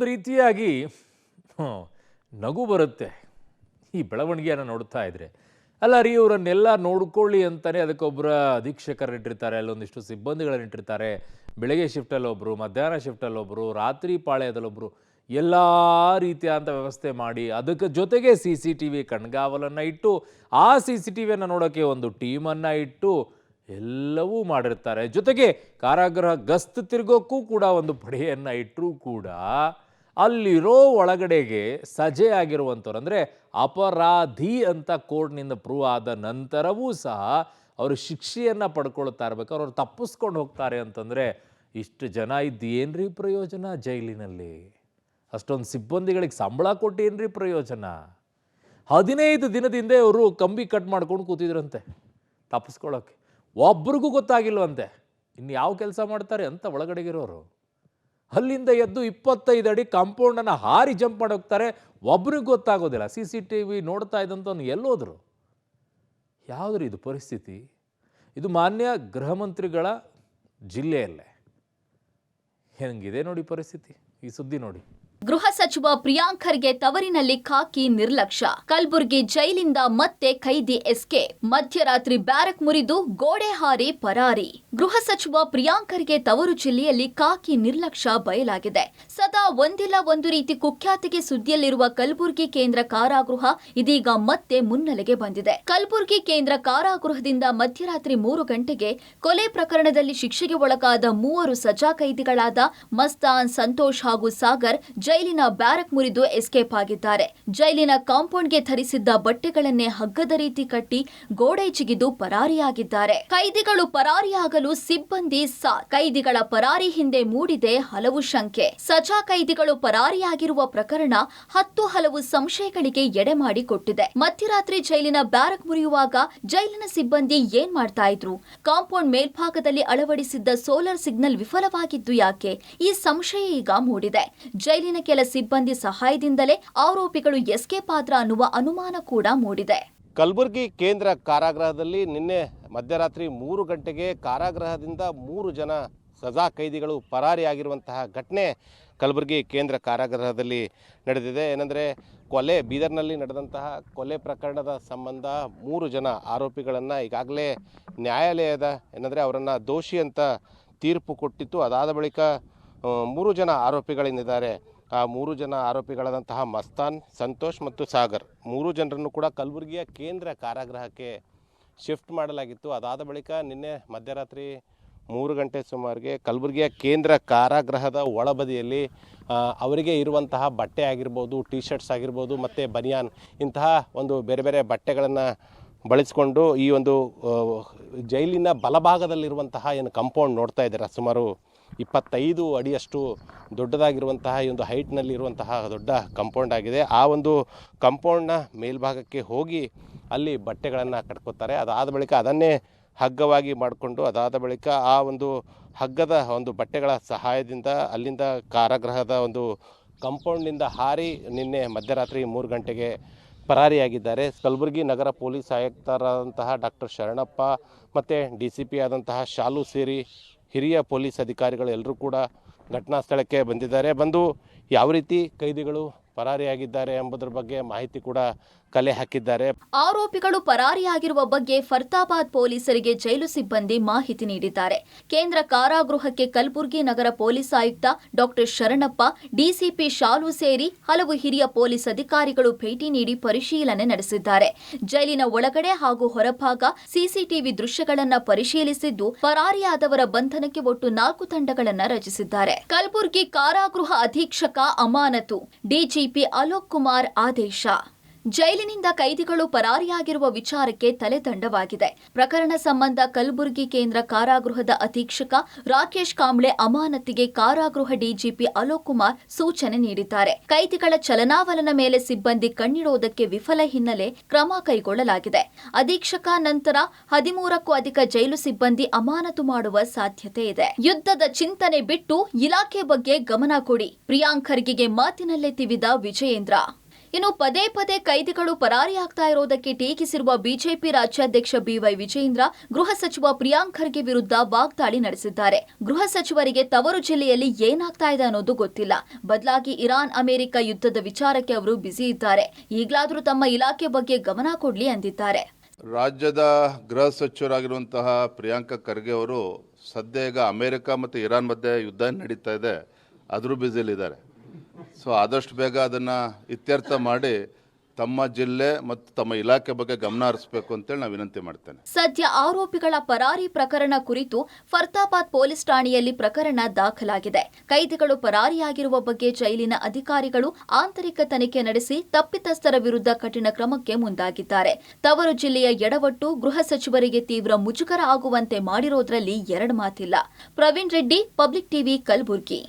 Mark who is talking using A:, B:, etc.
A: ಒಂದು ರೀತಿಯಾಗಿ ನಗು ಬರುತ್ತೆ ಈ ಬೆಳವಣಿಗೆಯನ್ನು ನೋಡ್ತಾ ಇದ್ರೆ. ಅಲ್ಲ ರೀ, ಇವರನ್ನೆಲ್ಲ ನೋಡ್ಕೊಳ್ಳಿ ಅಂತಾನೆ ಅದಕ್ಕೊಬ್ಬರ ಅಧೀಕ್ಷಕರು ಇಟ್ಟಿರ್ತಾರೆ, ಅಲ್ಲೊಂದಿಷ್ಟು ಸಿಬ್ಬಂದಿಗಳನ್ನ ಇಟ್ಟಿರ್ತಾರೆ. ಬೆಳಗ್ಗೆ ಶಿಫ್ಟಲ್ಲಿ ಒಬ್ಬರು, ಮಧ್ಯಾಹ್ನ ಶಿಫ್ಟಲ್ಲಿ ಒಬ್ಬರು, ರಾತ್ರಿ ಪಾಳ್ಯದಲ್ಲೊಬ್ಬರು, ಎಲ್ಲ ರೀತಿಯಾದಂಥ ವ್ಯವಸ್ಥೆ ಮಾಡಿ ಅದಕ್ಕೆ ಜೊತೆಗೆ CCTV ಕಣ್ಗಾವಲನ್ನು ಇಟ್ಟು ಆ CCTVಯನ್ನು ನೋಡೋಕ್ಕೆ ಒಂದು ಟೀಮನ್ನು ಇಟ್ಟು ಎಲ್ಲವೂ ಮಾಡಿರ್ತಾರೆ. ಜೊತೆಗೆ ಕಾರಾಗೃಹ ಗಸ್ತು ತಿರುಗೋಕ್ಕೂ ಕೂಡ ಒಂದು ಪಡೆಯನ್ನು ಇಟ್ಟರೂ ಕೂಡ ಅಲ್ಲಿರೋ ಒಳಗಡೆಗೆ ಸಜೆ ಆಗಿರುವಂಥವ್ರು, ಅಂದರೆ ಅಪರಾಧಿ ಅಂತ ಕೋರ್ಟ್ನಿಂದ ಪ್ರೂವ್ ಆದ ನಂತರವೂ ಸಹ ಅವರು ಶಿಕ್ಷೆಯನ್ನು ಪಡ್ಕೊಳ್ತಾ ಇರ್ಬೇಕಾದ್ರೆ ಅವ್ರು ತಪ್ಪಿಸ್ಕೊಂಡು ಹೋಗ್ತಾರೆ ಅಂತಂದರೆ ಇಷ್ಟು ಜನ ಇದ್ದು ಏನ್ರಿ ಪ್ರಯೋಜನ? ಜೈಲಿನಲ್ಲಿ ಅಷ್ಟೊಂದು ಸಿಬ್ಬಂದಿಗಳಿಗೆ ಸಂಬಳ ಕೊಟ್ಟು ಏನ್ರಿ ಪ್ರಯೋಜನ? 15 ದಿನದಿಂದ ಅವರು ಕಂಬಿ ಕಟ್ ಮಾಡ್ಕೊಂಡು ಕೂತಿದ್ರಂತೆ ತಪ್ಪಿಸ್ಕೊಳ್ಳೋಕ್ಕೆ. ಒಬ್ರಿಗೂ ಗೊತ್ತಾಗಿಲ್ವಂತೆ ಇನ್ನು ಯಾವ ಕೆಲಸ ಮಾಡ್ತಾರೆ ಅಂತ ಒಳಗಡೆಗಿರೋರು. ಅಲ್ಲಿಂದ ಎದ್ದು 25 ಅಡಿ ಕಾಂಪೌಂಡನ್ನು ಹಾರಿ ಜಂಪ್ ಮಾಡಿ ಹೋಗ್ತಾರೆ, ಒಬ್ರಿಗೂ ಗೊತ್ತಾಗೋದಿಲ್ಲ. CCTV ನೋಡ್ತಾ ಇದ್ದಂಥವ್ನು ಎಲ್ಲೋದ್ರು? ಯಾವುದ್ರಿ ಇದು ಪರಿಸ್ಥಿತಿ? ಇದು ಮಾನ್ಯ ಗೃಹ ಮಂತ್ರಿಗಳ ಜಿಲ್ಲೆಯಲ್ಲೇ ಹೆಂಗಿದೆ ನೋಡಿ ಪರಿಸ್ಥಿತಿ. ಈ ಸುದ್ದಿ ನೋಡಿ.
B: ಗೃಹ ಸಚಿವ ಪ್ರಿಯಾಂಕ್ ಖರ್ಗೆ ತವರಿನಲ್ಲಿ ಖಾಕಿ ನಿರ್ಲಕ್ಷ್ಯ. ಕಲಬುರಗಿ ಜೈಲಿಂದ ಮತ್ತೆ ಕೈದಿ ಎಸ್ಕೇಪ್. ಮಧ್ಯರಾತ್ರಿ ಬ್ಯಾರಕ್ ಮುರಿದು ಗೋಡೆ ಹಾರಿ ಪರಾರಿ. ಗೃಹ ಸಚಿವ ಪ್ರಿಯಾಂಕ್ ಖರ್ಗೆ ತವರು ಜಿಲ್ಲೆಯಲ್ಲಿ ಖಾಕಿ ನಿರ್ಲಕ್ಷ್ಯ ಬಯಲಾಗಿದೆ. ಸದಾ ಒಂದಿಲ್ಲ ಒಂದು ರೀತಿ ಕುಖ್ಯಾತಿಗೆ ಸುದ್ದಿಯಲ್ಲಿರುವ ಕಲಬುರಗಿ ಕೇಂದ್ರ ಕಾರಾಗೃಹ ಇದೀಗ ಮತ್ತೆ ಮುನ್ನೆಲೆಗೆ ಬಂದಿದೆ. ಕಲಬುರಗಿ ಕೇಂದ್ರ ಕಾರಾಗೃಹದಿಂದ ಮಧ್ಯರಾತ್ರಿ 3 ಗಂಟೆಗೆ ಕೊಲೆ ಪ್ರಕರಣದಲ್ಲಿ ಶಿಕ್ಷೆಗೆ ಒಳಗಾದ 3 ಸಜಾ ಕೈದಿಗಳಾದ ಮಸ್ತಾನ್, ಸಂತೋಷ್ ಹಾಗೂ ಸಾಗರ್ ಜೈಲಿನ ಬ್ಯಾರಕ್ ಮುರಿದು ಎಸ್ಕೇಪ್ ಆಗಿದ್ದಾರೆ. ಜೈಲಿನ ಕಾಂಪೌಂಡ್ಗೆ ಧರಿಸಿದ್ದ ಬಟ್ಟೆಗಳನ್ನೇ ಹಗ್ಗದ ರೀತಿ ಕಟ್ಟಿ ಗೋಡೆ ಜಿಗಿದು ಪರಾರಿಯಾಗಿದ್ದಾರೆ. ಕೈದಿಗಳು ಪರಾರಿಯಾಗಲು ಸಿಬ್ಬಂದಿ ಸಾಥ್. ಕೈದಿಗಳ ಪರಾರಿ ಹಿಂದೆ ಮೂಡಿದೆ ಹಲವು ಶಂಕೆ. ಸಜಾ ಕೈದಿಗಳು ಪರಾರಿಯಾಗಿರುವ ಪ್ರಕರಣ 10 ಹಲವು ಸಂಶಯಗಳಿಗೆ ಎಡೆ ಮಾಡಿಕೊಟ್ಟಿದೆ. ಮಧ್ಯರಾತ್ರಿ ಜೈಲಿನ ಬ್ಯಾರಕ್ ಮುರಿಯುವಾಗ ಜೈಲಿನ ಸಿಬ್ಬಂದಿ ಏನ್ ಮಾಡ್ತಾ ಇದ್ರು? ಕಾಂಪೌಂಡ್ ಮೇಲ್ಭಾಗದಲ್ಲಿ ಅಳವಡಿಸಿದ್ದ ಸೋಲಾರ್ ಸಿಗ್ನಲ್ ವಿಫಲವಾಗಿದ್ದು ಯಾಕೆ? ಈ ಸಂಶಯ ಈಗ ಮೂಡಿದೆ. ಜೈಲಿನ ಕೆಲ ಸಿಬ್ಬಂದಿ ಸಹಾಯದಿಂದಲೇ ಆರೋಪಿಗಳು ಎಸ್ಕೇಪ್ ಆದ್ರ ಅನ್ನುವ ಅನುಮಾನ ಕೂಡ ಮೂಡಿದೆ.
C: ಕಲಬುರಗಿ ಕೇಂದ್ರ ಕಾರಾಗೃಹದಲ್ಲಿ ನಿನ್ನೆ ಮಧ್ಯರಾತ್ರಿ 3 ಗಂಟೆಗೆ ಕಾರಾಗೃಹದಿಂದ 3 ಜನ ಸಜಾ ಕೈದಿಗಳು ಪರಾರಿಯಾಗಿರುವಂತಹ ಘಟನೆ ಕಲಬುರಗಿ ಕೇಂದ್ರ ಕಾರಾಗೃಹದಲ್ಲಿ ನಡೆದಿದೆ. ಏನಂದರೆ ಬೀದರ್ನಲ್ಲಿ ನಡೆದಂತಹ ಕೊಲೆ ಪ್ರಕರಣದ ಸಂಬಂಧ 3 ಜನ ಆರೋಪಿಗಳನ್ನು ಈಗಾಗಲೇ ನ್ಯಾಯಾಲಯದ ಅವರನ್ನು ದೋಷಿ ಅಂತ ತೀರ್ಪು ಕೊಟ್ಟಿತ್ತು. ಅದಾದ ಬಳಿಕ 3 ಜನ ಆರೋಪಿಗಳೇನಿದ್ದಾರೆ ಆ 3 ಜನ ಆರೋಪಿಗಳಾದಂತಹ ಮಸ್ತಾನ್, ಸಂತೋಷ್ ಮತ್ತು ಸಾಗರ್ 3 ಜನರನ್ನು ಕೂಡ ಕಲಬುರಗಿಯ ಕೇಂದ್ರ ಕಾರಾಗೃಹಕ್ಕೆ ಶಿಫ್ಟ್ ಮಾಡಲಾಗಿತ್ತು. ಅದಾದ ಬಳಿಕ ನಿನ್ನೆ ಮಧ್ಯರಾತ್ರಿ 3 ಗಂಟೆ ಸುಮಾರಿಗೆ ಕಲಬುರಗಿಯ ಕೇಂದ್ರ ಕಾರಾಗೃಹದ ಒಳಬದಿಯಲ್ಲಿ ಅವರಿಗೆ ಇರುವಂತಹ ಬಟ್ಟೆ ಆಗಿರ್ಬೋದು, ಟಿ ಶರ್ಟ್ಸ್ ಆಗಿರ್ಬೋದು ಮತ್ತು ಬನಿಯಾನ್ ಇಂತಹ ಒಂದು ಬೇರೆ ಬೇರೆ ಬಟ್ಟೆಗಳನ್ನು ಬಳಸಿಕೊಂಡು ಈ ಒಂದು ಜೈಲಿನ ಬಲಭಾಗದಲ್ಲಿರುವಂತಹ ಏನು ಕಾಂಪೌಂಡ್ ನೋಡ್ತಾ ಇದ್ದೀರಾ, ಸುಮಾರು 25 ಅಡಿಯಷ್ಟು ದೊಡ್ಡದಾಗಿರುವಂತಹ ಈ ಒಂದು ಹೈಟ್ನಲ್ಲಿರುವಂತಹ ದೊಡ್ಡ ಕಾಂಪೌಂಡ್ ಆಗಿದೆ. ಆ ಒಂದು ಕಾಂಪೌಂಡ್ನ ಮೇಲ್ಭಾಗಕ್ಕೆ ಹೋಗಿ ಅಲ್ಲಿ ಬಟ್ಟೆಗಳನ್ನು ಕಟ್ಕೋತಾರೆ. ಅದಾದ ಬಳಿಕ ಅದನ್ನೇ ಹಗ್ಗವಾಗಿ ಮಾಡಿಕೊಂಡು ಅದಾದ ಬಳಿಕ ಆ ಒಂದು ಹಗ್ಗದ ಒಂದು ಬಟ್ಟೆಗಳ ಸಹಾಯದಿಂದ ಅಲ್ಲಿಂದ ಕಾರಾಗೃಹದ ಒಂದು ಕಾಂಪೌಂಡ್ನಿಂದ ಹಾರಿ ನಿನ್ನೆ ಮಧ್ಯರಾತ್ರಿ 3 ಗಂಟೆಗೆ ಪರಾರಿಯಾಗಿದ್ದಾರೆ. ಕಲಬುರಗಿ ನಗರ ಪೊಲೀಸ್ ಆಯುಕ್ತರಾದಂತಹ ಡಾಕ್ಟರ್ ಶರಣಪ್ಪ ಮತ್ತು DCP ಆದಂತಹ ಶಾಲು ಸೇರಿ ಹಿರಿಯ ಪೊಲೀಸ್ ಅಧಿಕಾರಿಗಳು ಎಲ್ಲರೂ ಕೂಡ ಘಟನಾ ಸ್ಥಳಕ್ಕೆ ಬಂದಿದ್ದಾರೆ. ಬಂದು ಯಾವ ರೀತಿ ಕೈದಿಗಳು ಪರಾರಿಯಾಗಿದ್ದಾರೆ ಎಂಬುದರ ಬಗ್ಗೆ ಮಾಹಿತಿ ಕೂಡ ಕಲೆ ಹಾಕಿದ್ದಾರೆ.
B: ಆರೋಪಿಗಳು ಪರಾರಿಯಾಗಿರುವ ಬಗ್ಗೆ ಫರ್ತಾಬಾದ್ ಪೊಲೀಸರಿಗೆ ಜೈಲು ಸಿಬ್ಬಂದಿ ಮಾಹಿತಿ ನೀಡಿದ್ದಾರೆ. ಕೇಂದ್ರ ಕಾರಾಗೃಹಕ್ಕೆ ಕಲಬುರಗಿ ನಗರ ಪೊಲೀಸ್ ಆಯುಕ್ತ ಡಾಕ್ಟರ್ ಶರಣಪ್ಪ, DCP ಶಾಲು ಸೇರಿ ಹಲವು ಹಿರಿಯ ಪೊಲೀಸ್ ಅಧಿಕಾರಿಗಳು ಭೇಟಿ ನೀಡಿ ಪರಿಶೀಲನೆ ನಡೆಸಿದ್ದಾರೆ. ಜೈಲಿನ ಒಳಗಡೆ ಹಾಗೂ ಹೊರಭಾಗ CCTV ದೃಶ್ಯಗಳನ್ನು ಪರಿಶೀಲಿಸಿದ್ದು ಪರಾರಿಯಾದವರ ಬಂಧನಕ್ಕೆ ಒಟ್ಟು 4 ತಂಡಗಳನ್ನು ರಚಿಸಿದ್ದಾರೆ. ಕಲಬುರಗಿ ಕಾರಾಗೃಹ ಅಧೀಕ್ಷಕ ಅಮಾನತು, DGP ಅಲೋಕ್ ಕುಮಾರ್ ಆದೇಶ. ಜೈಲಿನಿಂದ ಕೈದಿಗಳು ಪರಾರಿಯಾಗಿರುವ ವಿಚಾರಕ್ಕೆ ತಲೆದಂಡವಾಗಿದೆ. ಪ್ರಕರಣ ಸಂಬಂಧ ಕಲಬುರಗಿ ಕೇಂದ್ರ ಕಾರಾಗೃಹದ ಅಧೀಕ್ಷಕ ರಾಕೇಶ್ ಕಾಂಬ್ಳೆ ಅಮಾನತಿಗೆ ಕಾರಾಗೃಹ DGP ಅಲೋಕ್ ಕುಮಾರ್ ಸೂಚನೆ ನೀಡಿದ್ದಾರೆ. ಕೈದಿಗಳ ಚಲನಾವಲನ ಮೇಲೆ ಸಿಬ್ಬಂದಿ ಕಣ್ಣಿಡೋದಕ್ಕೆ ವಿಫಲ ಹಿನ್ನೆಲೆ ಕ್ರಮ ಕೈಗೊಳ್ಳಲಾಗಿದೆ. ಅಧೀಕ್ಷಕ ನಂತರ 13ಕ್ಕೂ ಅಧಿಕ ಜೈಲು ಸಿಬ್ಬಂದಿ ಅಮಾನತು ಮಾಡುವ ಸಾಧ್ಯತೆ ಇದೆ. ಯುದ್ಧದ ಚಿಂತನೆ ಬಿಟ್ಟು ಇಲಾಖೆ ಬಗ್ಗೆ ಗಮನ ಕೊಡಿ. ಪ್ರಿಯಾಂಕ್ ಖರ್ಗೆಗೆ ಮಾತಿನಲ್ಲೇ ತಿವಿದ ವಿಜಯೇಂದ್ರ. ಇನ್ನು ಪದೇ ಪದೇ ಕೈದಿಗಳು ಪರಾರಿಯಾಗ್ತಾ ಇರೋದಕ್ಕೆ ಟೀಕಿಸಿರುವ ಬಿಜೆಪಿ ರಾಜ್ಯಾಧ್ಯಕ್ಷ ಬಿವೈ ವಿಜಯೇಂದ್ರ ಗೃಹ ಸಚಿವ ಪ್ರಿಯಾಂಕ್ ಖರ್ಗೆ ವಿರುದ್ಧ ವಾಗ್ದಾಳಿ ನಡೆಸಿದ್ದಾರೆ. ಗೃಹ ಸಚಿವರಿಗೆ ತವರು ಜಿಲ್ಲೆಯಲ್ಲಿ ಏನಾಗ್ತಾ ಇದೆ ಅನ್ನೋದು ಗೊತ್ತಿಲ್ಲ. ಬದಲಾಗಿ ಇರಾನ್ ಅಮೆರಿಕ ಯುದ್ಧದ ವಿಚಾರಕ್ಕೆ ಅವರು ಬ್ಯುಸಿ ಇದ್ದಾರೆ. ಈಗಲಾದರೂ ತಮ್ಮ ಇಲಾಖೆ ಬಗ್ಗೆ ಗಮನ ಕೊಡ್ಲಿ ಅಂದಿದ್ದಾರೆ.
D: ರಾಜ್ಯದ ಗೃಹ ಸಚಿವರಾಗಿರುವಂತಹ ಪ್ರಿಯಾಂಕ ಖರ್ಗೆ ಅವರು ಸದ್ಯ ಈಗ ಅಮೆರಿಕ ಮತ್ತು ಇರಾನ್ ಮಧ್ಯೆ ಯುದ್ಧ ನಡೀತಾ ಇದೆ, ಅದ್ರ ಬ್ಯುಸಿಲಿದ್ದಾರೆ. ಸೊ ಆದಷ್ಟು ಬೇಗ ಅದನ್ನು ಇತ್ಯರ್ಥ ಮಾಡಿ ತಮ್ಮ ಜಿಲ್ಲೆ ಮತ್ತು ತಮ್ಮ ಇಲಾಖೆ ಬಗ್ಗೆ ಗಮನ ಹರಿಸಬೇಕು ಅಂತೇಳಿ ನಾನು ವಿನಂತಿ ಮಾಡ್ತೇನೆ.
B: ಸದ್ಯ ಆರೋಪಿಗಳ ಪರಾರಿ ಪ್ರಕರಣ ಕುರಿತು ಫರ್ತಾಬಾದ್ ಪೊಲೀಸ್ ಠಾಣೆಯಲ್ಲಿ ಪ್ರಕರಣ ದಾಖಲಾಗಿದೆ. ಕೈದಿಗಳು ಪರಾರಿಯಾಗಿರುವ ಬಗ್ಗೆ ಜೈಲಿನ ಅಧಿಕಾರಿಗಳು ಆಂತರಿಕ ತನಿಖೆ ನಡೆಸಿ ತಪ್ಪಿತಸ್ಥರ ವಿರುದ್ಧ ಕಠಿಣ ಕ್ರಮಕ್ಕೆ ಮುಂದಾಗಿದ್ದಾರೆ. ತವರು ಜಿಲ್ಲೆಯ ಎಡವಟ್ಟು ಗೃಹ ಸಚಿವರಿಗೆ ತೀವ್ರ ಮುಜುಗರ ಆಗುವಂತೆ ಮಾಡಿರೋದ್ರಲ್ಲಿ ಎರಡು ಮಾತಿಲ್ಲ. Praveen Reddy, public TV, Kalaburagi.